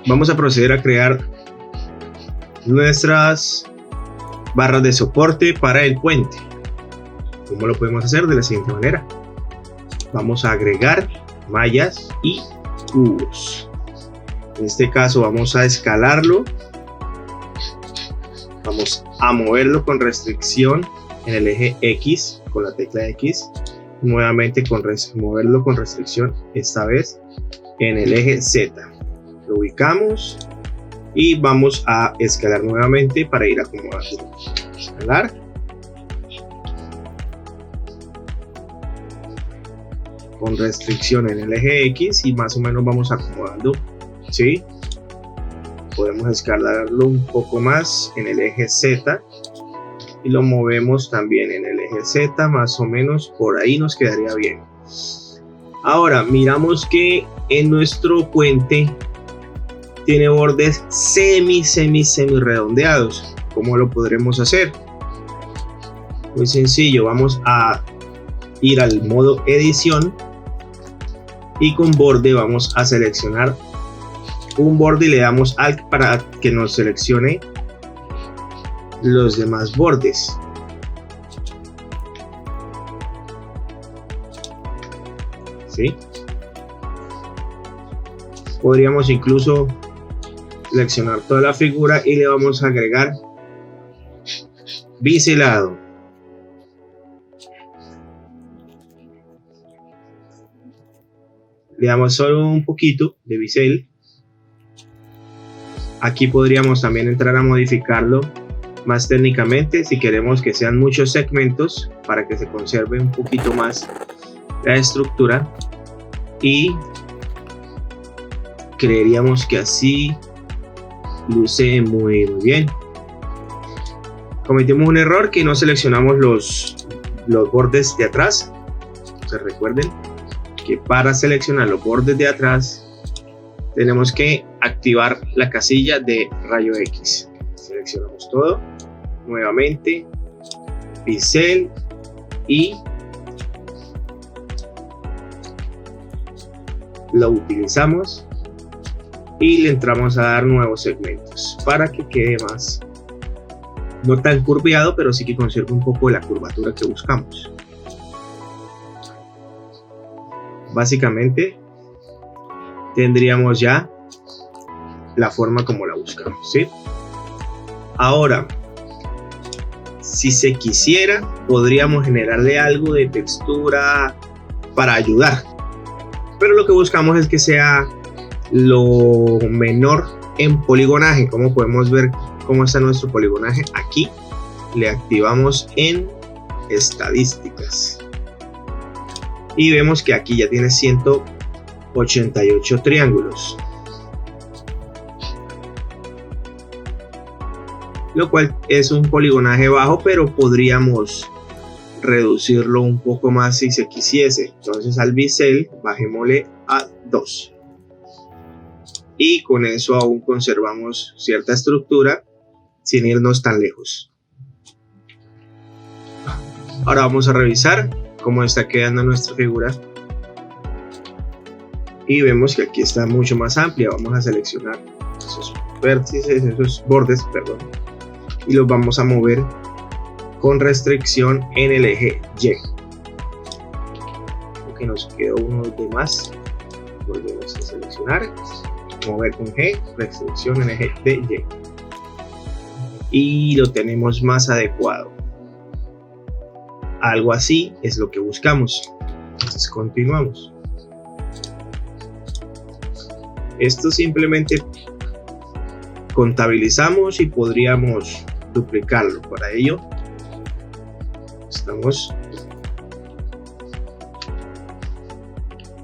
Vamos a proceder a crear nuestras barras de soporte para el puente. ¿Cómo lo podemos hacer? De la siguiente manera. Vamos a agregar mallas y cubos. En este caso vamos a escalarlo. Vamos a moverlo con restricción en el eje X con la tecla X. Nuevamente moverlo con restricción, esta vez en el eje Z. Lo ubicamos y vamos a escalar nuevamente para ir acomodando. Escalar. Con restricción en el eje X y más o menos vamos acomodando, ¿sí? Podemos escalarlo un poco más en el eje Z y lo movemos también en el eje Z, más o menos por ahí nos quedaría bien. Ahora miramos que en nuestro puente tiene bordes semi redondeados. ¿Cómo lo podremos hacer? Muy sencillo, vamos a ir al modo edición y con borde vamos a seleccionar un borde y le damos Alt para que nos seleccione los demás bordes. ¿Sí? Podríamos incluso seleccionar toda la figura y le vamos a agregar biselado. Le damos solo un poquito de bisel. Aquí podríamos también entrar a modificarlo más técnicamente si queremos que sean muchos segmentos para que se conserve un poquito más la estructura, y creeríamos que así luce muy bien. Cometimos un error que no seleccionamos los bordes de atrás. Entonces recuerden que para seleccionar los bordes de atrás tenemos que activar la casilla de rayo X. Seleccionamos todo nuevamente, bisel, y lo utilizamos y le entramos a dar nuevos segmentos para que quede más, no tan curveado, pero sí que conserve un poco de la curvatura que buscamos. Básicamente tendríamos ya la forma como la buscamos, ¿sí? Ahora, si se quisiera, podríamos generarle algo de textura para ayudar, pero lo que buscamos es que sea lo menor en poligonaje. Como podemos ver cómo está nuestro poligonaje aquí, le activamos en estadísticas y vemos que aquí ya tiene 188 triángulos, lo cual es un poligonaje bajo, pero podríamos reducirlo un poco más si se quisiese. Entonces al bisel bajémosle a 2 y con eso aún conservamos cierta estructura sin irnos tan lejos. Ahora vamos a revisar cómo está quedando nuestra figura y vemos que aquí está mucho más amplia. Vamos a seleccionar esos vértices, esos bordes, perdón, y los vamos a mover con restricción en el eje Y. Porque nos quedó uno de más, volvemos a seleccionar, mover con G, restricción en el eje de Y, y lo tenemos más adecuado. Algo así es lo que buscamos. Entonces continuamos. Esto simplemente contabilizamos y podríamos duplicarlo. Para ello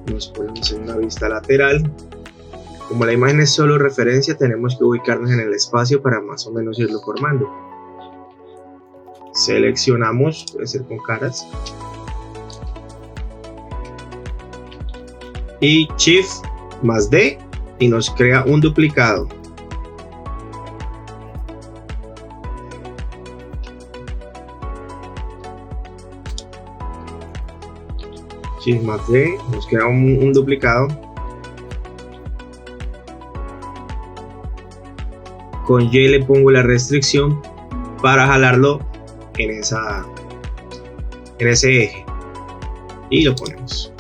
nos ponemos en una vista lateral. Como la imagen es solo referencia, tenemos que ubicarnos en el espacio para más o menos irlo formando. Seleccionamos, puede ser con caras, y Shift más D y nos crea un duplicado. Shift más D, nos queda un duplicado. Con Y le pongo la restricción para jalarlo en ese eje y lo ponemos.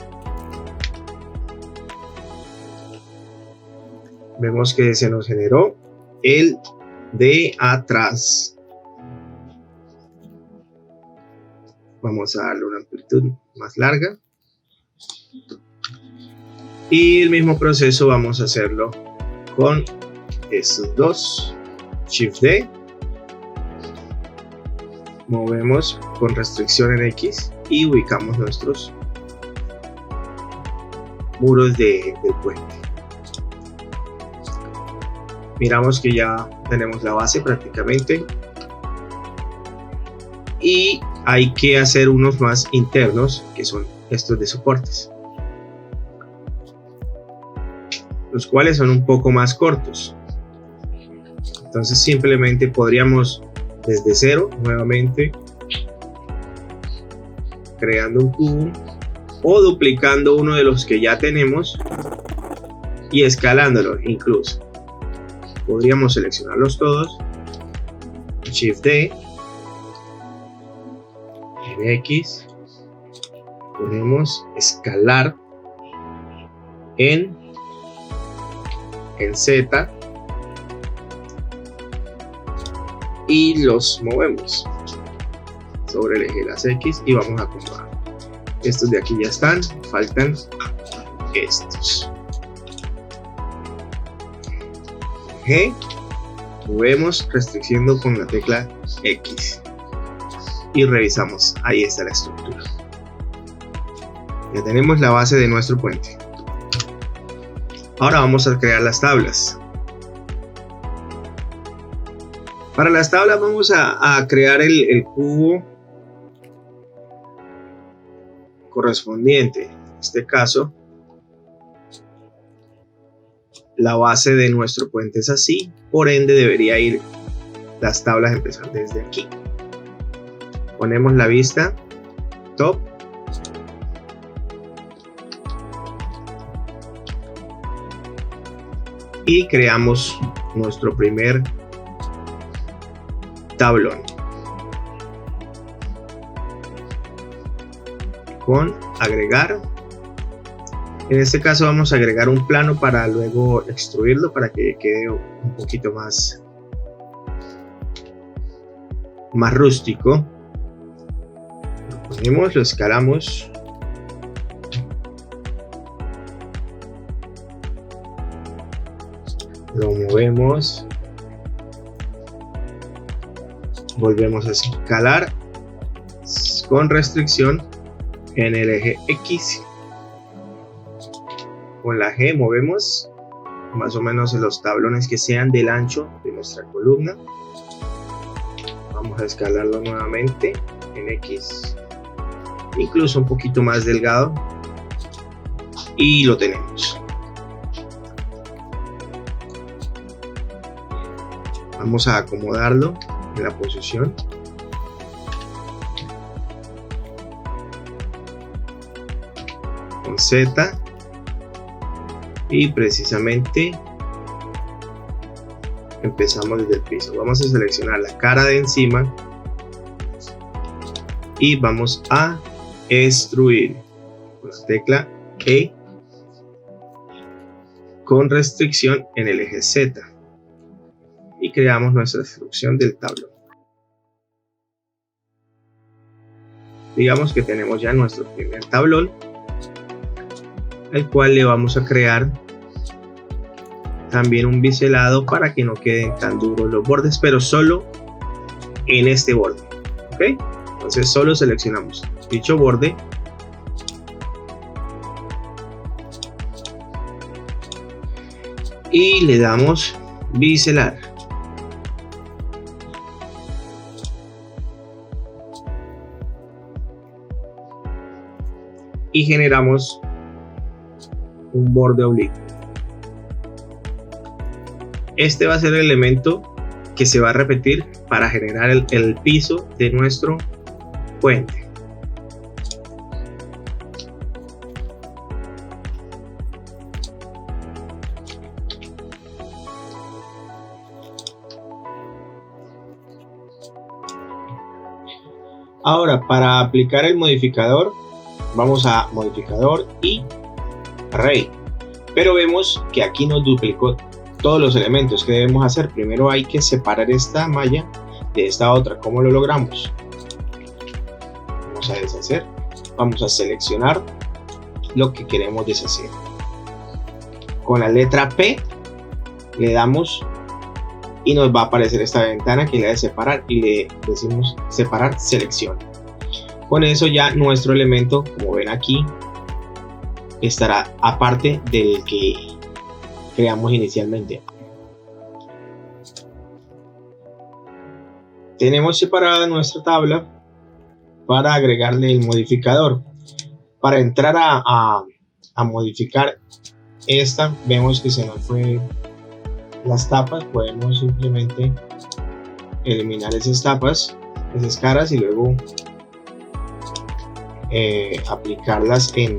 Vemos que se nos generó el de atrás. Vamos a darle una amplitud más larga y el mismo proceso vamos a hacerlo con estos dos. Shift D, movemos con restricción en X y ubicamos nuestros muros del puente. Miramos que ya tenemos la base prácticamente y hay que hacer unos más internos, que son estos de soportes, los cuales son un poco más cortos. Entonces simplemente podríamos desde cero nuevamente creando un cubo o duplicando uno de los que ya tenemos y escalándolo. Incluso podríamos seleccionarlos todos, Shift D, en X, ponemos escalar en Z y los movemos sobre el eje de las X y vamos a acomodar. Estos de aquí ya están, faltan estos. G, movemos restriccionando con la tecla X y revisamos. Ahí está la estructura. Ya tenemos la base de nuestro puente. Ahora vamos a crear las tablas. Para las tablas vamos a crear el cubo correspondiente. En este caso, la base de nuestro puente es así, por ende debería ir las tablas empezar desde aquí. Ponemos la vista top. Y creamos nuestro primer tablón con agregar. En este caso vamos a agregar un plano para luego extruirlo para que quede un poquito más rústico. Lo ponemos, lo escalamos. Lo movemos. Volvemos a escalar con restricción en el eje X. Con la G movemos más o menos en los tablones que sean del ancho de nuestra columna. Vamos a escalarlo nuevamente en X, incluso un poquito más delgado, y lo tenemos. Vamos a acomodarlo en la posición. Con Z. Y precisamente empezamos desde el piso. Vamos a seleccionar la cara de encima. Y vamos a extruir con la tecla E. Con restricción en el eje Z. Y creamos nuestra extrusión del tablón. Digamos que tenemos ya nuestro primer tablón, el cual le vamos a crear también un biselado para que no queden tan duros los bordes, pero solo en este borde. ¿Ok? Entonces solo seleccionamos dicho borde y le damos biselar. Y generamos un borde oblicuo. Este va a ser el elemento que se va a repetir para generar el piso de nuestro puente. Ahora, para aplicar el modificador, vamos a modificador y array. Pero vemos que aquí nos duplicó todos los elementos. ¿Qué debemos hacer? Primero hay que separar esta malla de esta otra. ¿Cómo lo logramos? Vamos a deshacer. Vamos a seleccionar lo que queremos deshacer. Con la letra P le damos y nos va a aparecer esta ventana que le da de separar y le decimos separar selección. Con eso ya nuestro elemento, como ven aquí, estará aparte del que creamos inicialmente. Tenemos separada nuestra tabla para agregarle el modificador. Para entrar a modificar esta, vemos que se nos fue las tapas. Podemos simplemente eliminar esas tapas, esas caras, y luego aplicarlas en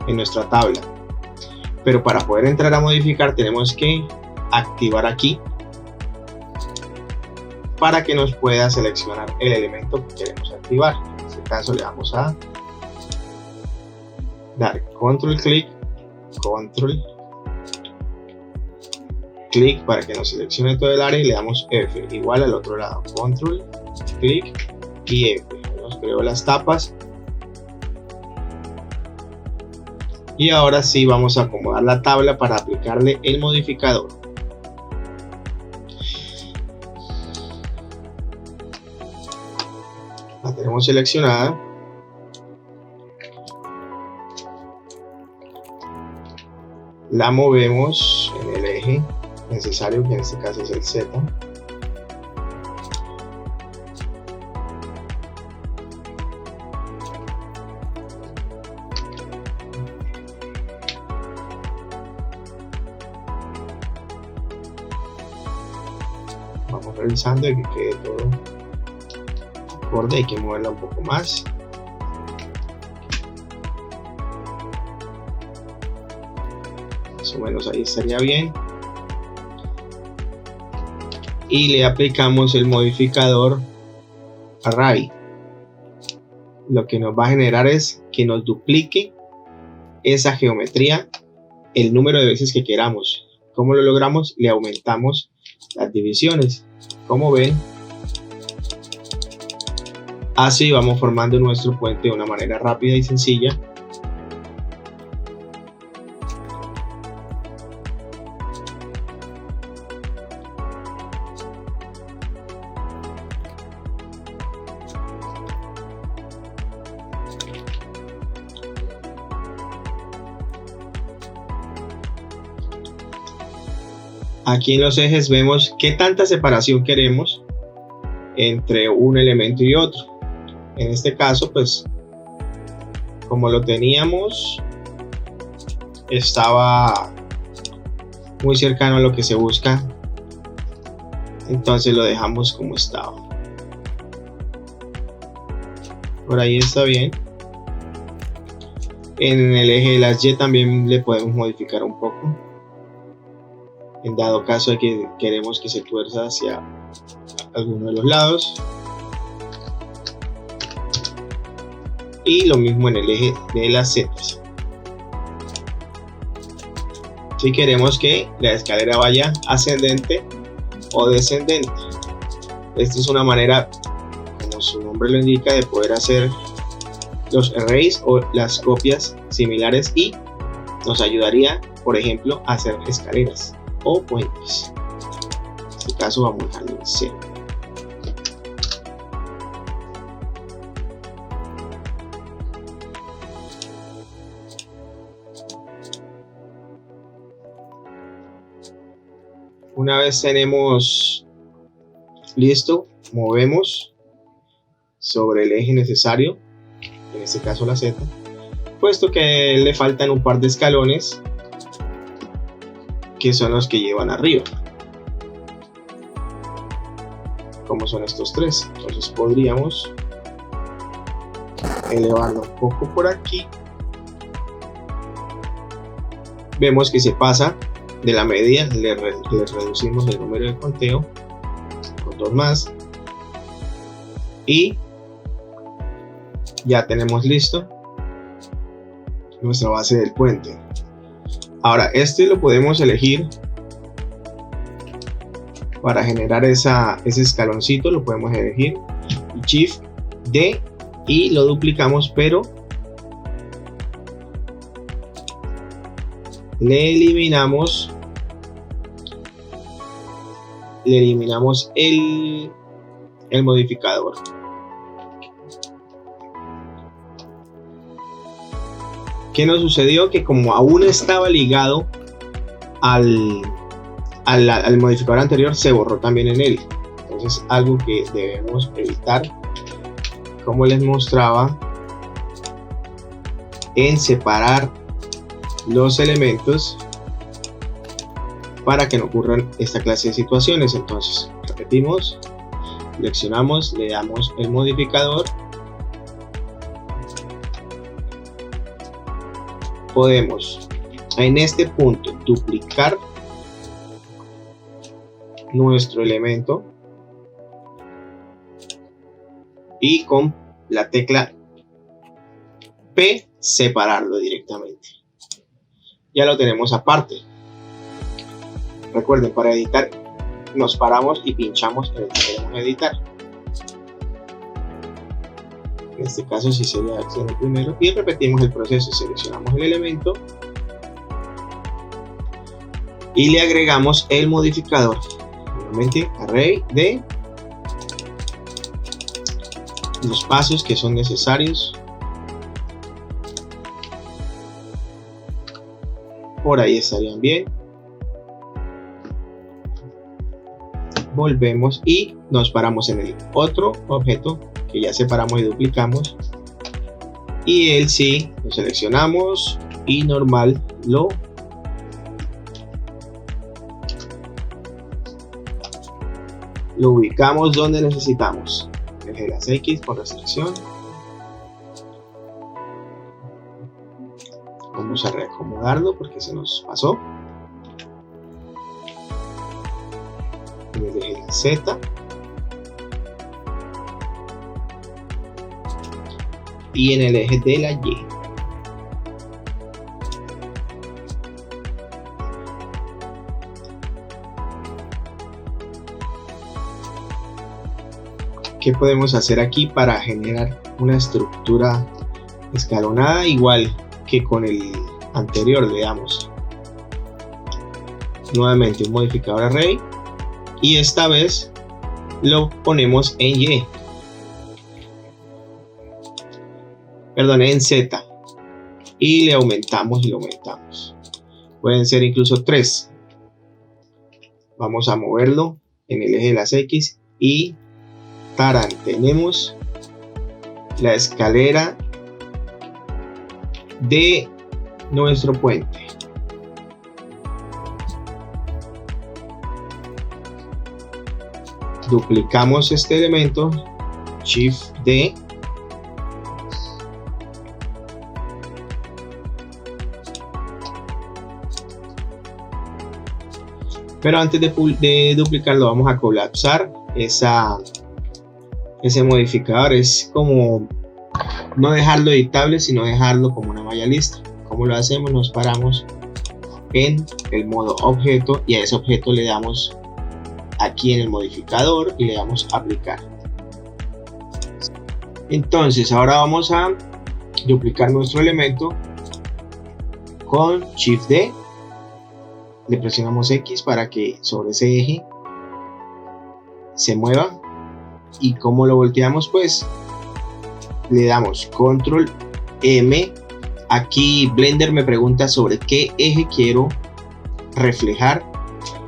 nuestra tabla. Pero para poder entrar a modificar tenemos que activar aquí para que nos pueda seleccionar el elemento que queremos activar. En este caso le vamos a dar control clic para que nos seleccione todo el área, y le damos F, igual al otro lado, control clic y F. Nos creó las tapas. Y ahora sí vamos a acomodar la tabla para aplicarle el modificador. La tenemos seleccionada. La movemos en el eje necesario, que en este caso es el Z. Vamos revisando y que quede todo acorde. Hay que moverla un poco más. Más o menos ahí estaría bien. Y le aplicamos el modificador array. Lo que nos va a generar es que nos duplique esa geometría el número de veces que queramos. ¿Cómo lo logramos? Le aumentamos las divisiones. Como ven, así vamos formando nuestro puente de una manera rápida y sencilla. Aquí en los ejes vemos qué tanta separación queremos entre un elemento y otro. En este caso, pues, como lo teníamos, estaba muy cercano a lo que se busca, entonces lo dejamos como estaba. Por ahí está bien. En el eje de las Y también le podemos modificar un poco, en dado caso de que queremos que se tuerza hacia alguno de los lados. Y lo mismo en el eje de las Z. Si queremos que la escalera vaya ascendente o descendente. Esta es una manera, como su nombre lo indica, de poder hacer los arrays o las copias similares, y nos ayudaría, por ejemplo, a hacer escaleras o puentes. En este caso vamos a dejarlo en 0. Una vez tenemos listo, movemos sobre el eje necesario, en este caso la Z, puesto que le faltan un par de escalones que son los que llevan arriba, como son estos tres. Entonces podríamos elevarlo un poco por aquí. Vemos que se pasa de la medida, le reducimos el número de conteo con 2 más, y Ya tenemos listo nuestra base del puente. Ahora este lo podemos elegir para generar ese escaloncito, lo podemos elegir Shift D y lo duplicamos, pero le eliminamos el modificador. ¿Qué nos sucedió? Que como aún estaba ligado al modificador anterior, se borró también en él. Entonces, algo que debemos evitar, como les mostraba, en separar los elementos para que no ocurran esta clase de situaciones. Entonces, repetimos, seleccionamos, le damos el modificador. Podemos en este punto duplicar nuestro elemento y con la tecla P separarlo directamente. Ya lo tenemos aparte. Recuerden, para editar nos paramos y pinchamos en el que queremos editar. En este caso sí sería acción primero y repetimos el proceso. Seleccionamos el elemento y le agregamos el modificador. Nuevamente array de los pasos que son necesarios. Por ahí estarían bien. Volvemos y nos paramos en el otro objeto que ya separamos y duplicamos, y él sí lo seleccionamos y normal lo ubicamos donde necesitamos. Eje las X por restricción. Vamos a reacomodarlo porque se nos pasó. En el eje de la Z. Y en el eje de la Y. ¿Qué podemos hacer aquí para generar una estructura escalonada igual que con el anterior? Le damos nuevamente un modificador array y esta vez lo ponemos en Y. Perdón, en Z, y le aumentamos y lo aumentamos. Pueden ser incluso 3. Vamos a moverlo en el eje de las X y tarán, tenemos la escalera de nuestro puente. Duplicamos este elemento, Shift D, pero antes de duplicarlo vamos a colapsar ese modificador. Es como no dejarlo editable, sino dejarlo como una malla lista. ¿Cómo lo hacemos? Nos paramos en el modo objeto y a ese objeto le damos aquí en el modificador y le damos aplicar. Entonces ahora vamos a duplicar nuestro elemento con Shift D. Le presionamos X para que sobre ese eje se mueva. Y como lo volteamos, pues le damos Control M. Aquí Blender me pregunta sobre qué eje quiero reflejar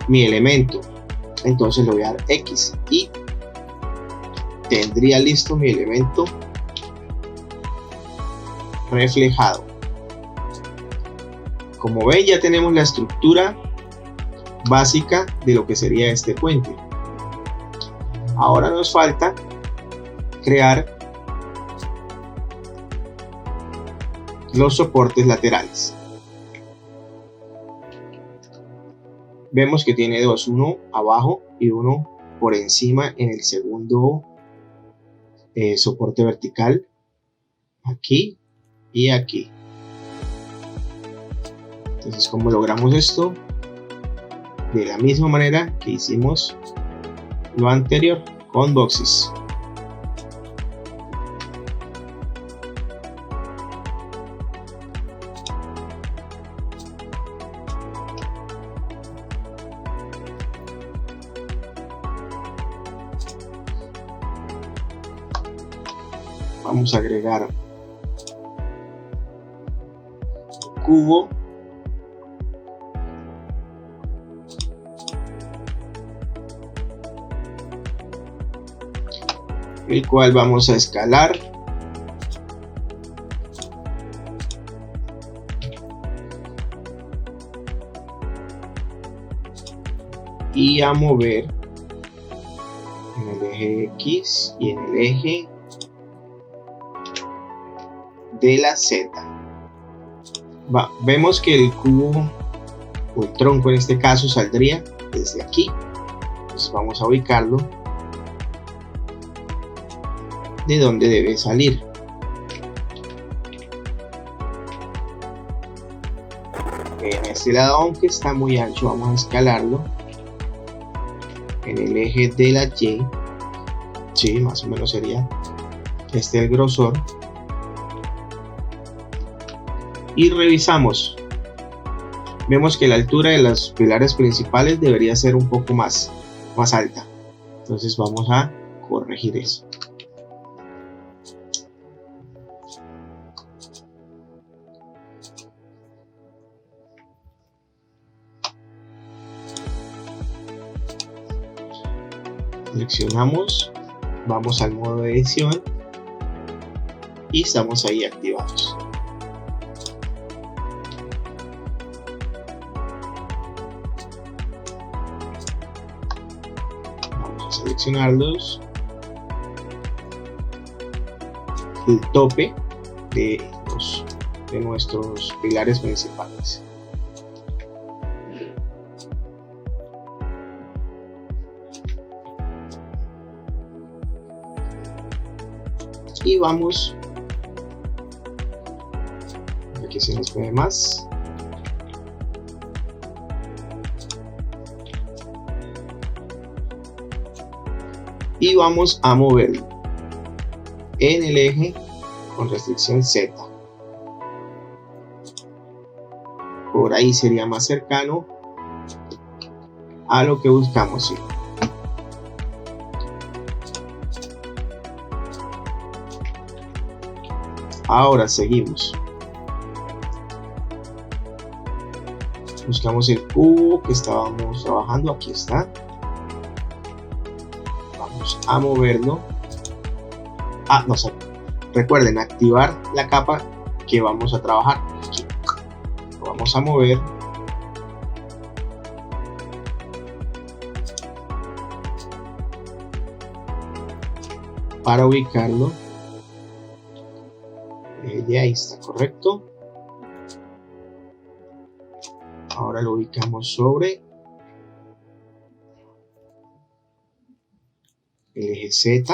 mi elemento. Entonces le voy a dar X y tendría listo mi elemento reflejado. Como ven, ya tenemos la estructura básica de lo que sería este puente. Ahora nos falta crear los soportes laterales. Vemos que tiene dos, uno abajo y uno por encima en el segundo soporte vertical. aquí y aquí. Entonces, ¿cómo logramos esto? De la misma manera que hicimos lo anterior con boxes. Vamos a agregar un cubo, el cual vamos a escalar y a mover en el eje X y en el eje de la Z. Vemos que el cubo o el tronco en este caso saldría desde aquí. Entonces vamos a ubicarlo de donde debe salir. En este lado, aunque está muy ancho, vamos a escalarlo en el eje de la Y. Sí, más o menos sería este el grosor. Y revisamos. Vemos que la altura de los pilares principales debería ser un poco más alta. Entonces vamos a corregir eso. Seleccionamos, vamos al modo de edición y estamos ahí activados. Seleccionarlos, el tope de nuestros pilares principales. Y vamos, aquí se nos ve más. Y vamos a moverlo en el eje con restricción Z. Por ahí sería más cercano a lo que buscamos. ¿Sí? Ahora seguimos. Buscamos el cubo que estábamos trabajando. Aquí está. A moverlo. Recuerden activar la capa que vamos a trabajar. Aquí. Lo vamos a mover. Para ubicarlo. Ya ahí está, correcto. Ahora lo ubicamos sobre el eje Z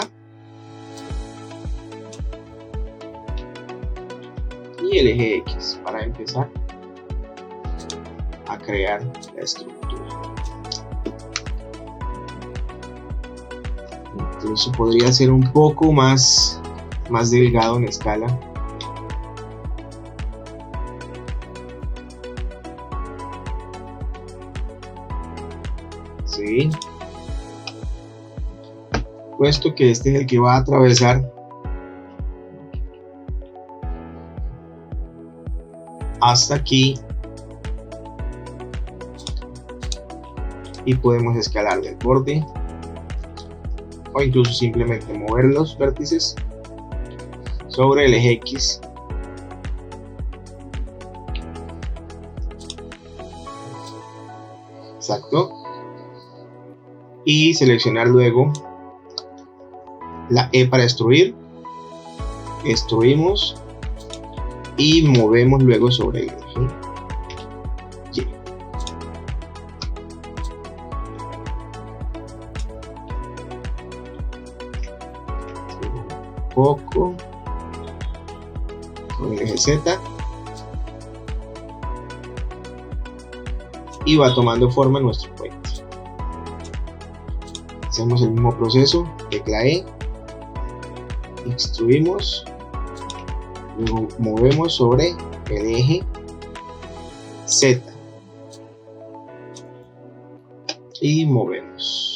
y el eje X para empezar a crear la estructura. Incluso podría ser un poco más delgado en escala. Sí. Puesto que este es el que va a atravesar hasta aquí y podemos escalar del borde o incluso simplemente mover los vértices sobre el eje X. Exacto. Y seleccionar luego la E para extruir. Extruimos y movemos luego sobre el eje Y. Un poco. con el eje Z y va tomando forma nuestro puente. Hacemos el mismo proceso, tecla E, extruimos, luego movemos sobre el eje Z y movemos.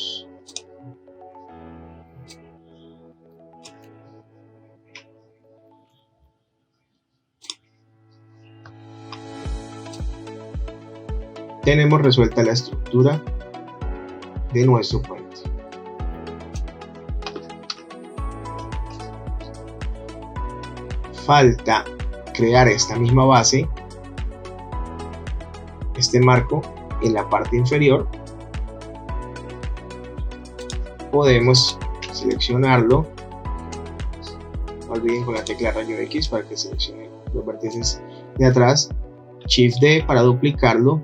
Tenemos resuelta la estructura de nuestro puente. Falta crear esta misma base, este marco en la parte inferior. Podemos seleccionarlo, no olviden con la tecla rayo X para que seleccione los vértices de atrás, Shift D para duplicarlo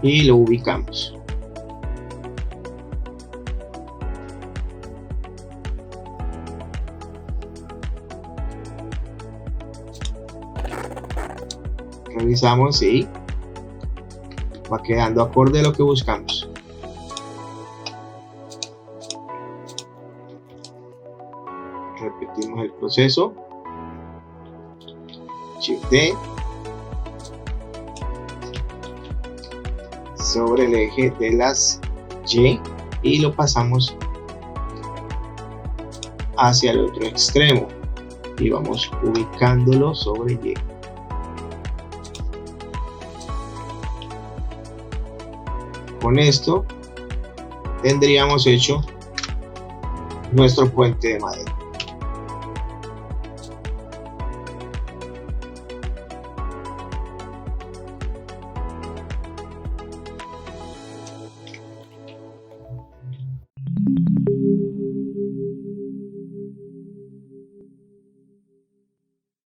y lo ubicamos. Revisamos y va quedando acorde a lo que buscamos. Repetimos el proceso, Shift D sobre el eje de las Y y lo pasamos hacia el otro extremo y vamos ubicándolo sobre Y. Con esto tendríamos hecho nuestro puente de madera.